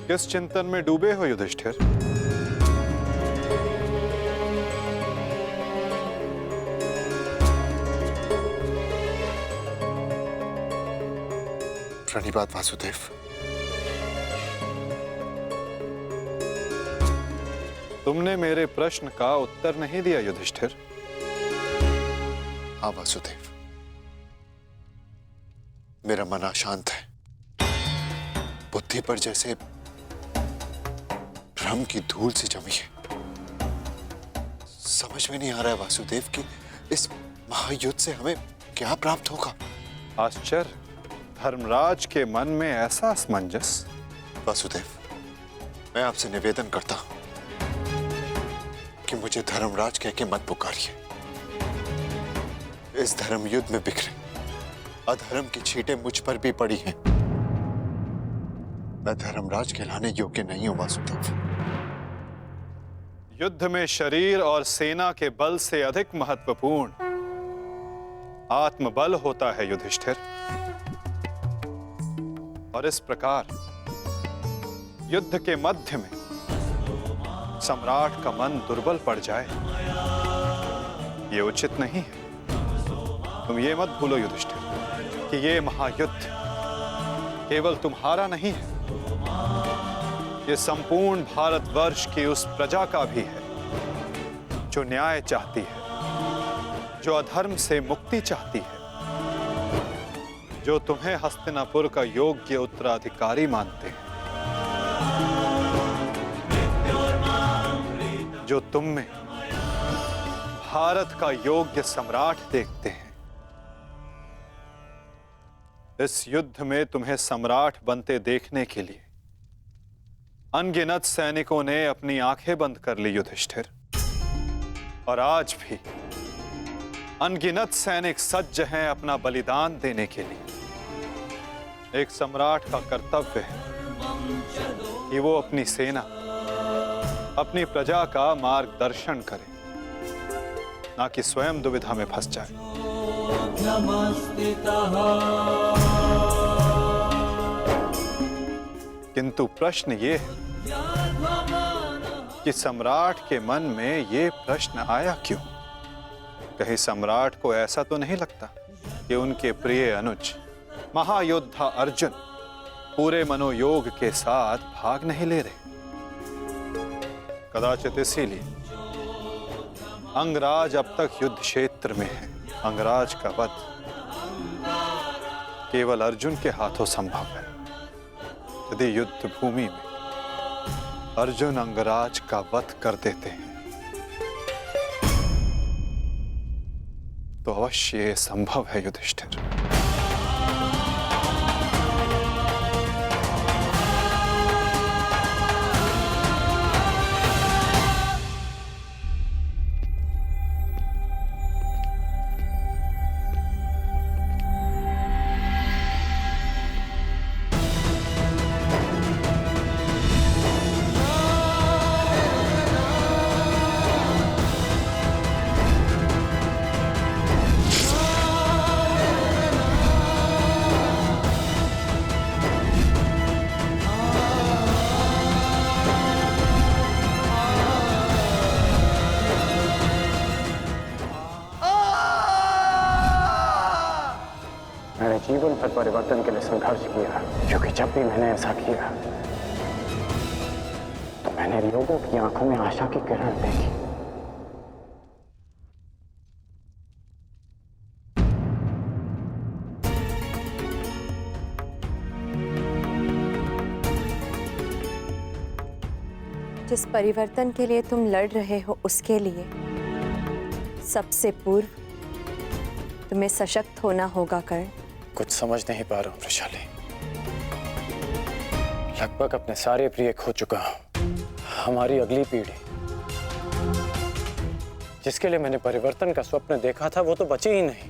किस चिंतन में डूबे हो युधिष्ठिर? प्रणिपात वासुदेव। तुमने मेरे प्रश्न का उत्तर नहीं दिया युधिष्ठिर। हाँ वासुदेव, मेरा मन अशांत है। बुद्धि पर जैसे भ्रम की धूल सी जमी है। समझ में नहीं आ रहा है वासुदेव कि इस महायुद्ध से हमें क्या प्राप्त होगा। आश्चर्य, धर्मराज के मन में ऐसा असमंजस। वासुदेव, मैं आपसे निवेदन करता हूं कि मुझे धर्मराज कह के मत पुकारिए। इस धर्म युद्ध में बिखरे अधर्म की छींटें मुझ पर भी पड़ी हैं। मैं धर्मराज कहलाने योग्य नहीं हूं वासुदेव। युद्ध में शरीर और सेना के बल से अधिक महत्वपूर्ण आत्मबल होता है युधिष्ठिर। और इस प्रकार युद्ध के मध्य में सम्राट का मन दुर्बल पड़ जाए, ये उचित नहीं है। तुम ये मत भूलो युधिष्ठिर कि ये महायुद्ध केवल तुम्हारा नहीं है, ये संपूर्ण भारतवर्ष की उस प्रजा का भी है जो न्याय चाहती है, जो अधर्म से मुक्ति चाहती है, जो तुम्हें हस्तिनापुर का योग्य उत्तराधिकारी मानते हैं, जो तुम में भारत का योग्य सम्राट देखते हैं। इस युद्ध में तुम्हें सम्राट बनते देखने के लिए अनगिनत सैनिकों ने अपनी आंखें बंद कर ली युधिष्ठिर। और आज भी अनगिनत सैनिक सज्ज हैं अपना बलिदान देने के लिए। एक सम्राट का कर्तव्य है कि वो अपनी सेना, अपनी प्रजा का मार्गदर्शन करे, ना कि स्वयं दुविधा में फंस जाए। किंतु प्रश्न ये है कि सम्राट के मन में ये प्रश्न आया क्यों? कहीं सम्राट को ऐसा तो नहीं लगता कि उनके प्रिय अनुज महायोद्धा अर्जुन पूरे मनोयोग के साथ भाग नहीं ले रहे? कदाचित इसीलिए अंगराज अब तक युद्ध क्षेत्र में है। अंगराज का वध केवल अर्जुन के हाथों संभव है। यदि युद्ध भूमि में अर्जुन अंगराज का वध कर देते हैं तो अवश्य ये संभव है युधिष्ठिर। जीवन पर परिवर्तन के लिए संघर्ष किया, क्योंकि जब भी मैंने ऐसा किया तो मैंने लोगों की आंखों में आशा की किरण देखी। जिस परिवर्तन के लिए तुम लड़ रहे हो उसके लिए सबसे पूर्व तुम्हें सशक्त होना होगा कर्ण। कुछ समझ नहीं पा रहा हूं वृषाली। लगभग अपने सारे प्रिय खो चुका हूं। हमारी अगली पीढ़ी जिसके लिए मैंने परिवर्तन का स्वप्न देखा था वो तो बची ही नहीं।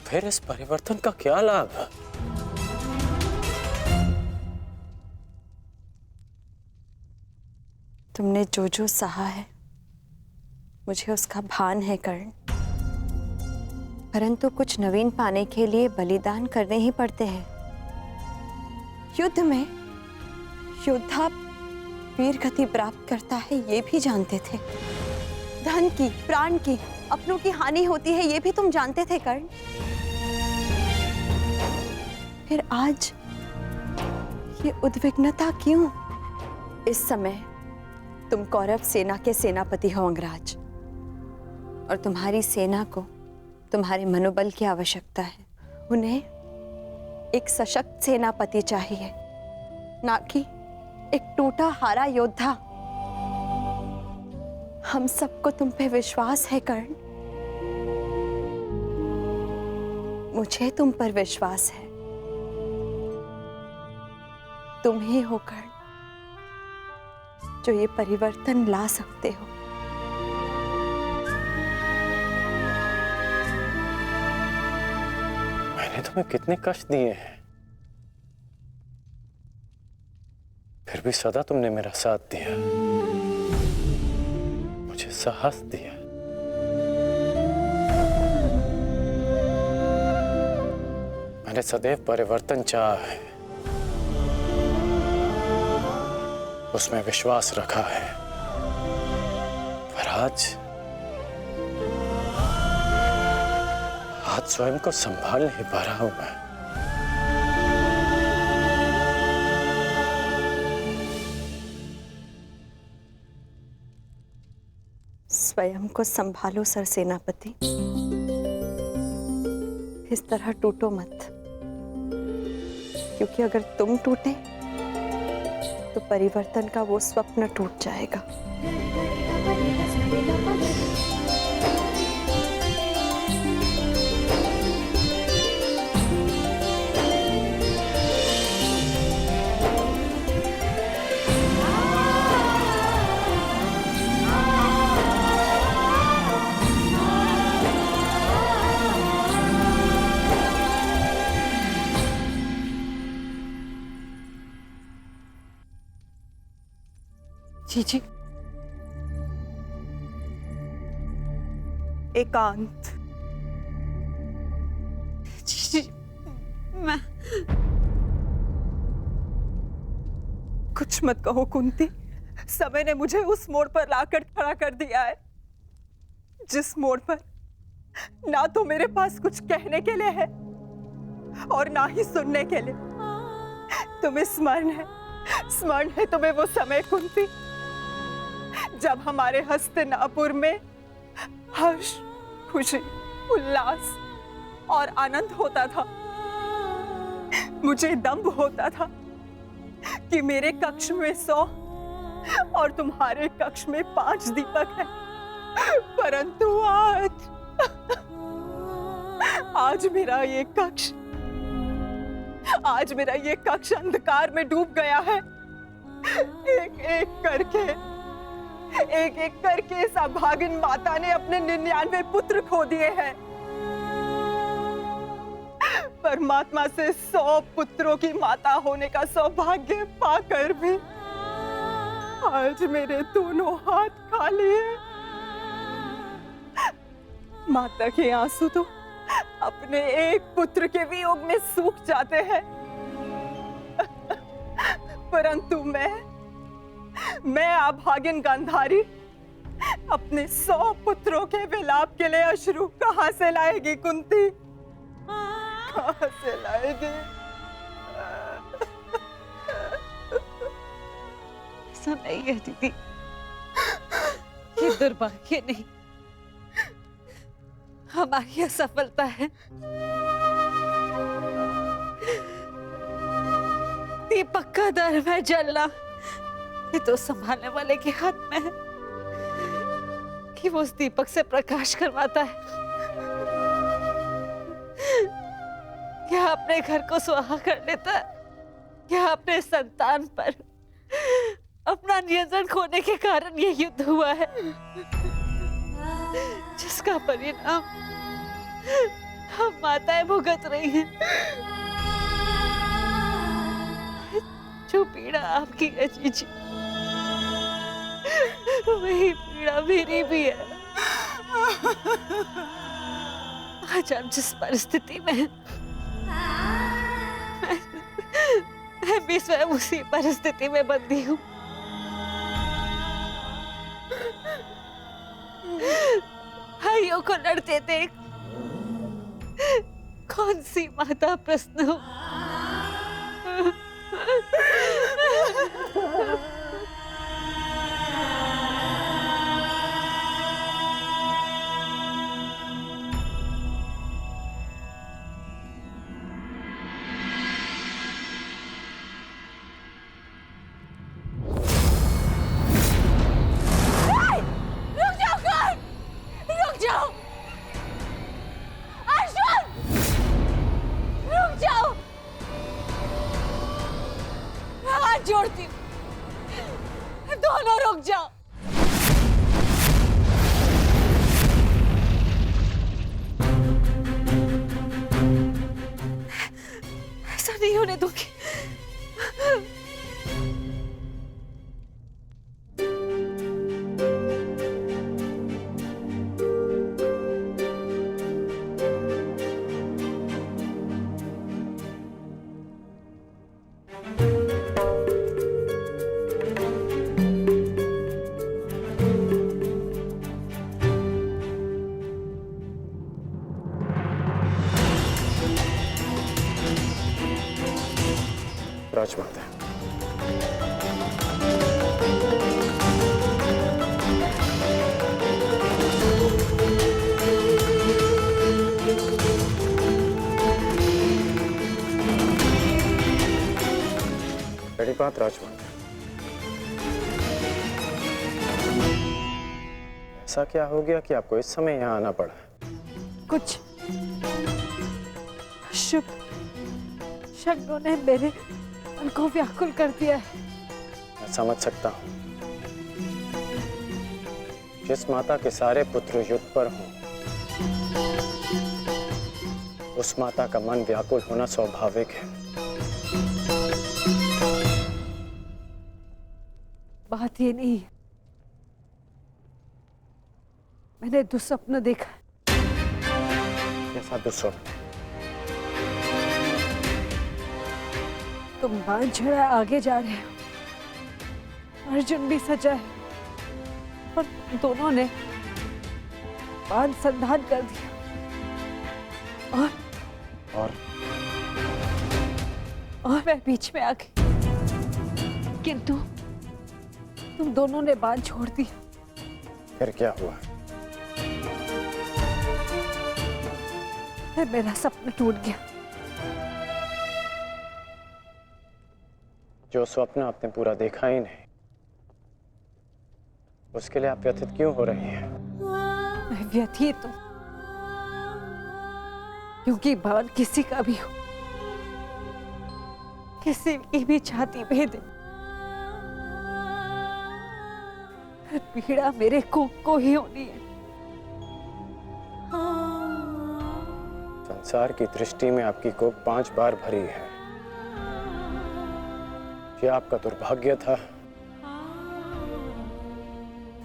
फिर इस परिवर्तन का क्या लाभ? तुमने जो जो सहा है मुझे उसका भान है कर्ण, परंतु कुछ नवीन पाने के लिए बलिदान करने ही पड़ते हैं। युद्ध में योद्धा वीर गति प्राप्त करता है ये भी जानते थे। धन की, प्राण की, अपनों की हानि होती है ये भी तुम जानते थे कर्ण। फिर आज ये उद्विग्नता क्यों? इस समय तुम कौरव सेना के सेनापति हो अंगराज, और तुम्हारी सेना को तुम्हारे मनोबल की आवश्यकता है। उन्हें एक सशक्त सेनापति चाहिए, ना कि एक टूटा हारा योद्धा। हम सबको तुम पे विश्वास है कर्ण, मुझे तुम पर विश्वास है। तुम ही हो कर्ण जो ये परिवर्तन ला सकते हो। मैंने तुम्हें कितने कष्ट दिए हैं, फिर भी सदा तुमने मेरा साथ दिया, मुझे साहस दिया। मैंने सदैव परिवर्तन चाहा है, उसमें विश्वास रखा है, पर आज स्वयं को संभाल नहीं पा रहा हूं मैं। स्वयं को संभालो सरसेनापति, इस तरह टूटो मत, क्योंकि अगर तुम टूटे तो परिवर्तन का वो स्वप्न टूट जाएगा। जी एकांत। जी मैं कुछ मत कहो कुंती, समय ने मुझे उस मोड़ पर लाकर खड़ा कर दिया है जिस मोड़ पर ना तो मेरे पास कुछ कहने के लिए है और ना ही सुनने के लिए। तुम्हें स्मरण है तुम्हें वो समय कुंती जब हमारे हस्तिनापुर में हर्ष, खुशी, उल्लास और आनंद होता था। मुझे दंभ होता था कि मेरे कक्ष में 100 और तुम्हारे कक्ष में 5 दीपक हैं, परंतु आज मेरा ये कक्ष अंधकार में डूब गया है। एक एक करके इस अभागिन माता ने अपने 99 पुत्र खो दिए हैं। परमात्मा से 100 पुत्रों की माता होने का सौभाग्य पाकर भी आज मेरे दोनों हाथ खाली हैं। माता के आंसू तो अपने एक पुत्र के वियोग में सूख जाते हैं, परंतु मैं अभागिन गांधारी अपने 100 पुत्रों के विलाप के लिए अश्रु कहां से लाएगी कुंती? कहां से लाएगी? ऐसा नहीं है दीदी, ये दुर्भाग्य नहीं, हमारी असफलता है। दीपक का धर्म है जलना, ये तो संभालने वाले के हाथ में है कि वो उस दीपक से प्रकाश करवाता है या अपने घर को सुहा कर लेता है, या अपने संतान पर अपना नियंत्रण खोने के कारण ये युद्ध हुआ है, जिसका परिणाम हम माताएं भुगत रही हैं। जो पीड़ा आपकी है जीजी, वही पीड़ा मेरी भी है। आज आप जिस परिस्थिति में हैं, मैं भी स्वयं उसी परिस्थिति में बंधी हूँ। भाइयों को लड़ते देख कौन सी माता प्रश्न हो। जोड़ती हूँ, दोनों रुक जाओ। ऐसा नहीं होने दूंगी। राजमाता, बड़ी बात राजमाता, ऐसा क्या हो गया कि आपको इस समय यहाँ आना पड़ा? कुछ शुभ शब्दों ने मेरे मन को व्याकुल कर दिया है। मैं समझ सकता हूँ। जिस माता के सारे पुत्र युद्ध पर हों, उस माता का मन व्याकुल होना स्वाभाविक है। बात ये नहीं है, मैंने दुस्वप्न देखा। कैसा दुस्वप्न? तुम बांध छड़ा आगे जा रहे हो, अर्जुन भी सजा है और दोनों ने बांध संधान कर दिया और मैं बीच में आ गई, किंतु तुम दोनों ने बांध छोड़ दिया। फिर क्या हुआ? फिर मेरा सपना टूट गया। जो स्वप्न आपने पूरा देखा ही नहीं, उसके लिए आप व्यथित क्यों हो रही हैं? मैं व्यथित हूं क्योंकि बाण किसी का भी हो, किसी की भी छाती भेदे, पीड़ा मेरे को ही होनी है। संसार की दृष्टि में आपकी कोख 5 बार भरी है। यह आपका दुर्भाग्य था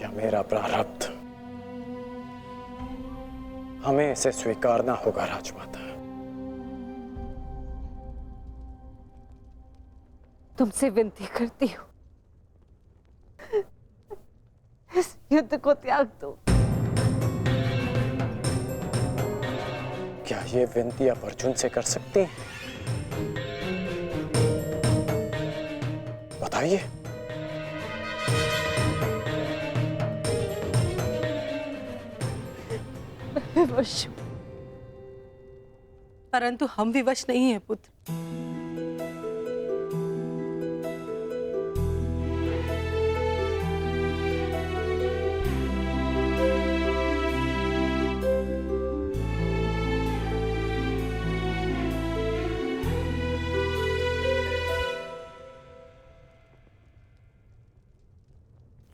या मेरा प्रारब्ध? हमें इसे स्वीकारना होगा राजमाता। तुमसे विनती करती हूँ, इस युद्ध को त्याग दो। क्या ये विनती आप अर्जुन से कर सकती हैं? बताइए। विवश हूं। परंतु हम विवश नहीं हैं पुत्र।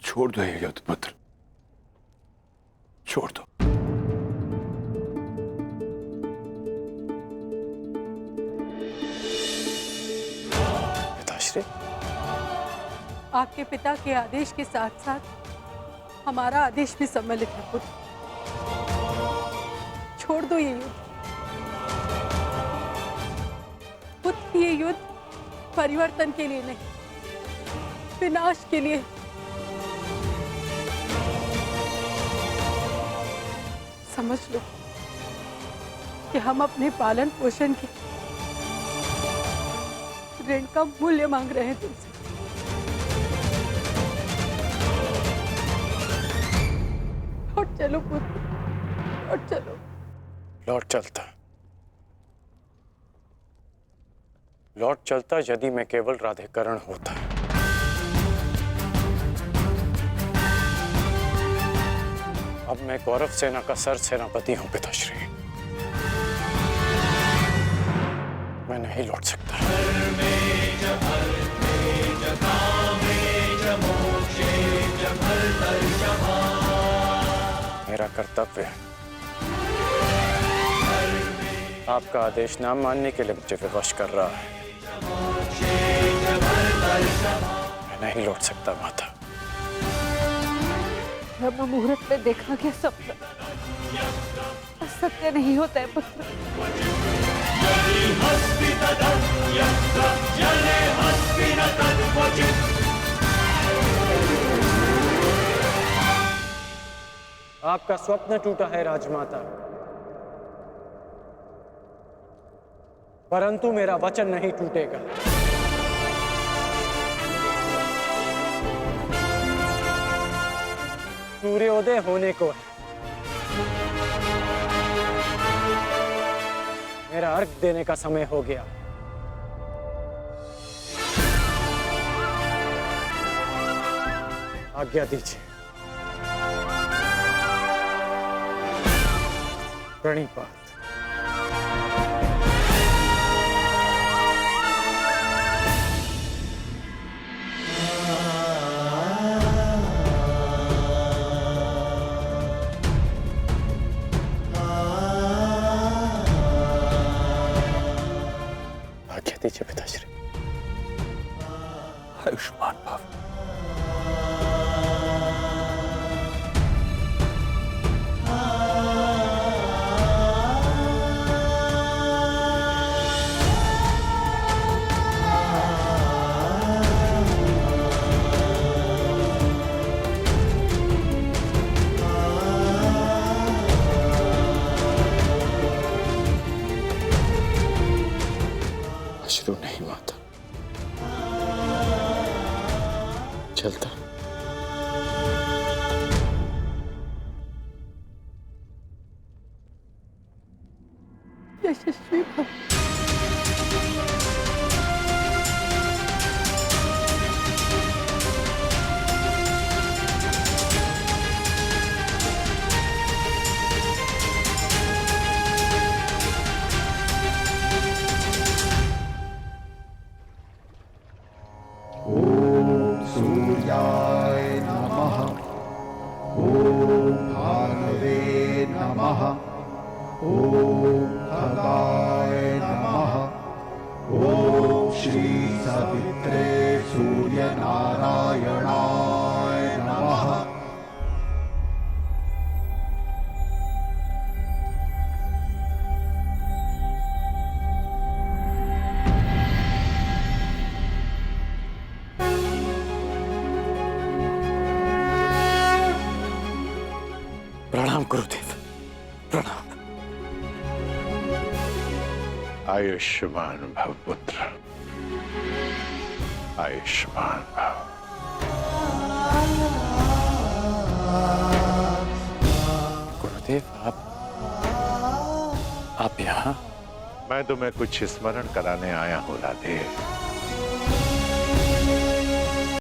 छोड़ दो ये युद्ध पुत्र, छोड़ दो। पिताश्री, आपके पिता के आदेश के साथ साथ हमारा आदेश भी सम्मिलित है पुत्र। छोड़ दो ये युद्ध पुत्र। ये युद्ध परिवर्तन के लिए नहीं, विनाश के लिए। समझ लो कि हम अपने पालन पोषण के ऋण का मूल्य मांग रहे हैं तुमसे। लौट चलो पुत्र, लौट चलो। लौट चलता यदि मैं केवल राधेकरण होता। अब मैं कौरव सेना का सर सेनापति हूं पिताश्री। मैं नहीं लौट सकता। मेरा कर्तव्य आपका आदेश ना मानने के लिए मुझे विवश कर रहा है। मैं नहीं लौट सकता माता। ब्रह्म मुहूर्त में देखा गया सपना सत्य नहीं होता है पुत्र। आपका स्वप्न टूटा है राजमाता, परंतु मेरा वचन नहीं टूटेगा। सूर्योदय होने को है। मेरा अर्घ देने का समय हो गया। आज्ञा दीजिए। प्रणिपात। आज्ञा दीजिए पिताश्री। आयुष्मान भव। अश्रु नहीं माता, चलता। यशस्वी भव। सूर्याय नमः। ॐ भानवे नमः। ॐ खगाय नमः। ॐ श्री सवित्रे सूर्यनारायणाय नमः। प्रणाम गुरुदेव, प्रणाम। आयुष्मान भव पुत्र, आयुष्मान भव। गुरुदेव आप यहाँ? मैं तुम्हें कुछ स्मरण कराने आया हूँ राधे।